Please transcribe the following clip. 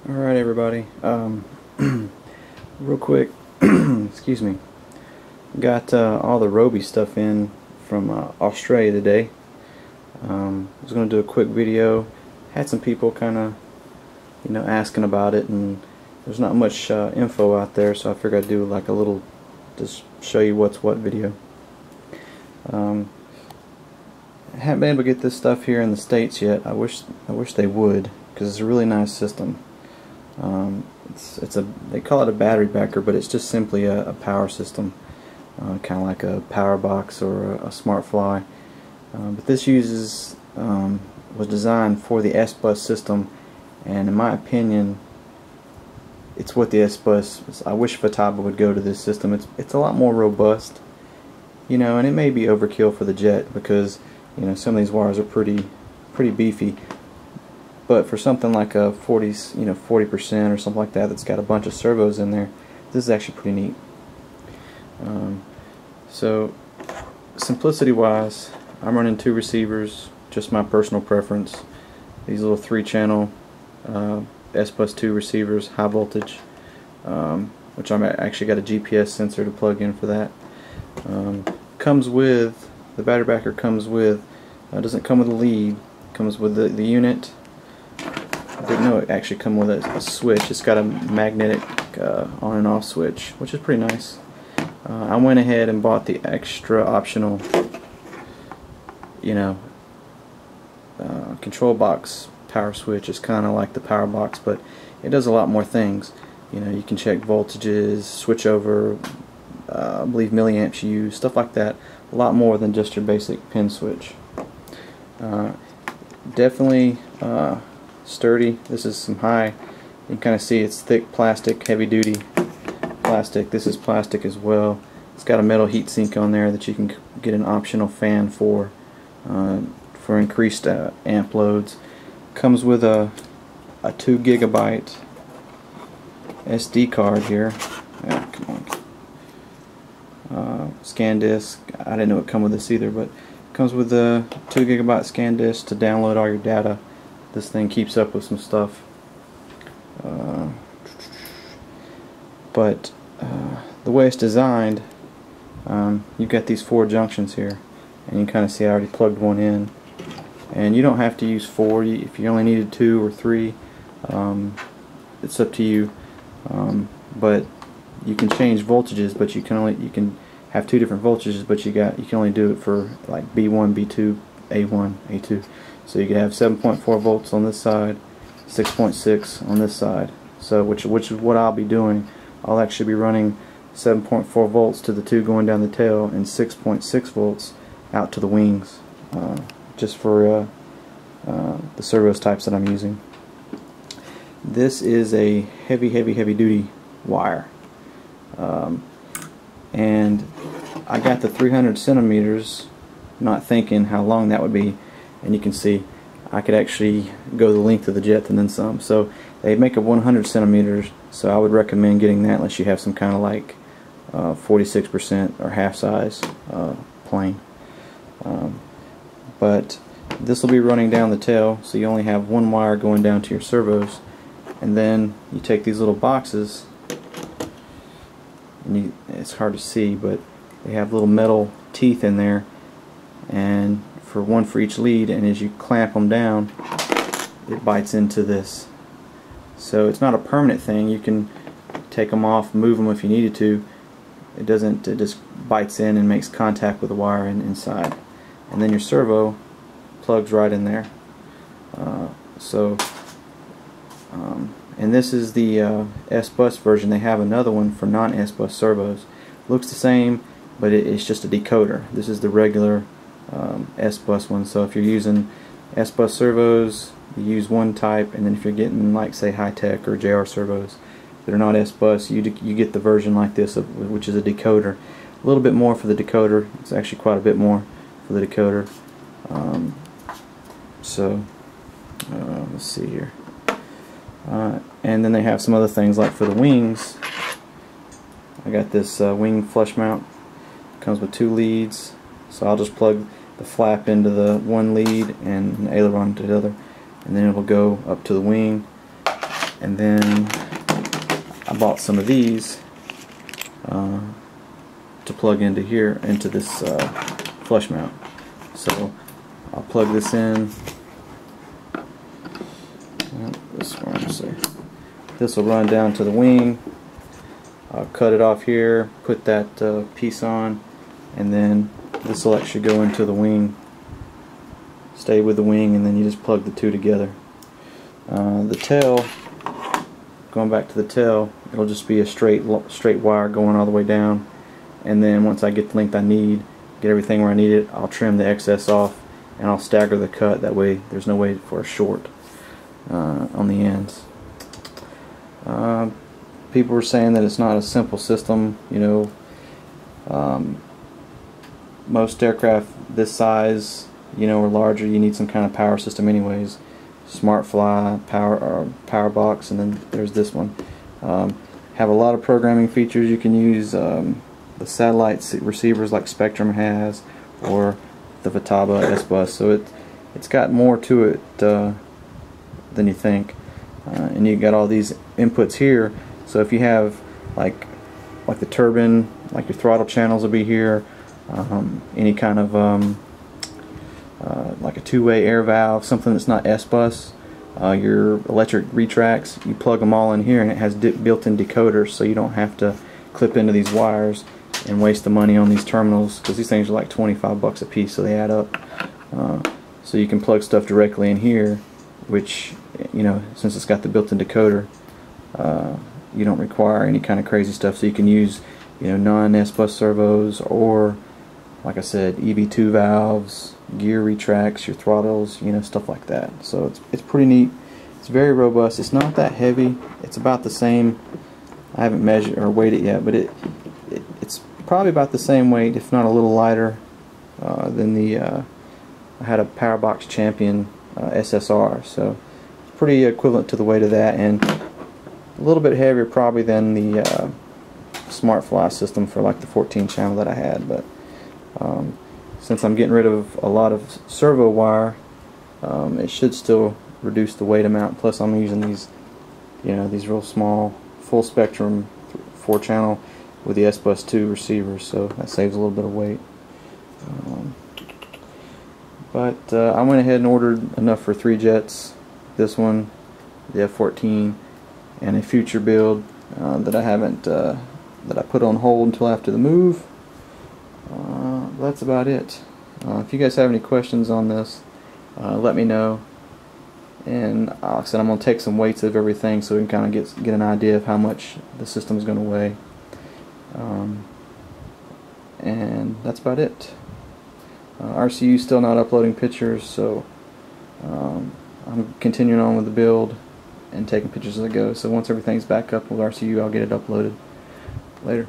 Alright everybody, real quick, excuse me, got all the Robbe stuff in from Australia today. I was going to do a quick video. Had some people kind of, asking about it, and there's not much info out there, so I figured I'd do like a little, just show you what's what video. I haven't been able to get this stuff here in the States yet. I wish they would, because it's a really nice system. They call it a battery backer, but it's just simply a power system, kind of like a power box or a smart fly. But this was designed for the S-Bus system, and in my opinion, it's what the S-Bus. I wish Futaba would go to this system. It's a lot more robust, and it may be overkill for the jet because some of these wires are pretty beefy. But for something like a 40% or something like that that's got a bunch of servos in there, this is actually pretty neat. So simplicity wise, I'm running 2 receivers, just my personal preference. These little 3-channel S-Bus 2 receivers, high voltage, which I'm actually got a GPS sensor to plug in for that. Comes with, the battery backer comes with, doesn't come with a lead, comes with the unit. I didn't know it actually come with a switch. It's got a magnetic on and off switch, which is pretty nice. I went ahead and bought the extra optional, control box power switch. It's kind of like the power box, but it does a lot more things. You can check voltages, switch over, I believe milliamps used, stuff like that. A lot more than just your basic pin switch. Definitely sturdy. This is some high, you can kind of see it's thick plastic, heavy duty plastic. This is plastic as well. It's got a metal heat sink on there that you can get an optional fan for increased amp loads. Comes with a 2 GB SD card here. Yeah, come on. Scan disk. I didn't know it come with this either, but it comes with a 2 GB scan disk to download all your data. This thing keeps up with some stuff. But the way it's designed, you've got these 4 junctions here, and you can kind of see I already plugged one in. And you don't have to use 4. If you only needed 2 or 3, it's up to you. But you can change voltages, but you can have 2 different voltages, but you can only do it for like B1, B2, A1, A2. So you can have 7.4 volts on this side, 6.6 on this side. So which is what I'll be doing. I'll actually be running 7.4 volts to the 2 going down the tail and 6.6 volts out to the wings, just for the servos types that I'm using. This is a heavy duty wire, and I got the 300 centimeters, not thinking how long that would be. And you can see I could actually go the length of the jet and then some. So they make a 100 centimeters, so I would recommend getting that unless you have some kind of like 46% or half size plane. But this will be running down the tail, so you only have 1 wire going down to your servos, and then you take these little boxes, and it's hard to see, but they have little metal teeth in there, and one for each lead, and as you clamp them down, it bites into this. So it's not a permanent thing. You can take them off, move them if you needed to. It doesn't. It just bites in and makes contact with the wire inside, and then your servo plugs right in there. And this is the S-Bus version. They have another one for non-S-Bus servos. Looks the same, but it's just a decoder. This is the regular S-Bus one. So if you're using S-Bus servos, you use one type, and then if you're getting like say high-tech or JR servos that are not S-Bus, you get the version like this, which is a decoder. A little bit more for the decoder. It's actually quite a bit more for the decoder. Let's see here. And then they have some other things like for the wings. I got this wing flush mount. Comes with 2 leads, so I'll just plug the flap into the one lead and an aileron to the other, and then it will go up to the wing. And then I bought some of these to plug into here, into this flush mount. So I'll plug this in. This will run down to the wing. I'll cut it off here, put that piece on, and then this will actually go into the wing, stay with the wing, and then you just plug the two together. The tail, going back to the tail, it'll just be a straight wire going all the way down, and then once I get the length I need, get everything where I need it, I'll trim the excess off and I'll stagger the cut. That way there's no way for a short on the ends. People were saying that it's not a simple system. You know, most aircraft this size, you know, or larger, you need some kind of power system anyways. Smart Fly, power box, and then there's this one. Have a lot of programming features. You can use the satellite receivers like Spectrum has, or the Futaba S-Bus. So it's got more to it than you think. And you got all these inputs here. So if you have like the turbine, like your throttle channels will be here. Any kind of like a two-way air valve, something that's not S-Bus, your electric retracts, you plug them all in here, and it has built-in decoders, so you don't have to clip into these wires and waste the money on these terminals, because these things are like 25 bucks a piece, so they add up. So you can plug stuff directly in here, which, you know, since it's got the built-in decoder, you don't require any kind of crazy stuff. So you can use, you know, non-S-Bus servos, or like I said, EV2 valves, gear retracts, your throttles, you know, stuff like that. So it's pretty neat. It's very robust. It's not that heavy. It's about the same. I haven't measured or weighed it yet, but it's probably about the same weight, if not a little lighter than the I had a Powerbox Champion SSR. So pretty equivalent to the weight of that, and a little bit heavier probably than the Smart Fly system for like the 14 channel that I had. But since I'm getting rid of a lot of servo wire, it should still reduce the weight amount. Plus I'm using these, you know, these real small full spectrum 4-channel with the S-Bus 2 receivers, so that saves a little bit of weight. But I went ahead and ordered enough for 3 jets. This one, the F-14, and a future build that I haven't that I put on hold until after the move. That's about it. If you guys have any questions on this, let me know. And like I said, I'm going to take some weights of everything so we can kind of get an idea of how much the system is going to weigh. And that's about it. RCU is still not uploading pictures, so I'm continuing on with the build and taking pictures as I go. So once everything's back up with RCU, I'll get it uploaded. Later.